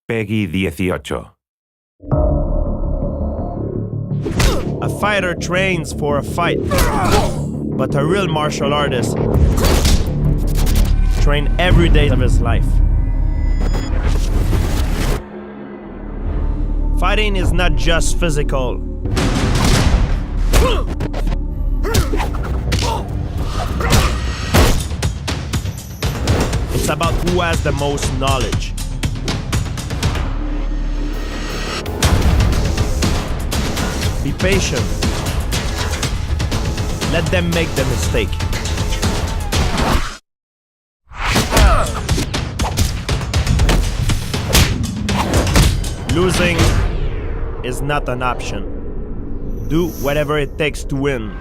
Peggy 18. A fighter trains for a fight, but a real martial artist trains every day of his life. Fighting is not just physical. It's about who has the most knowledge. Be patient. Let them make the mistake. Losing is not an option. Do whatever it takes to win.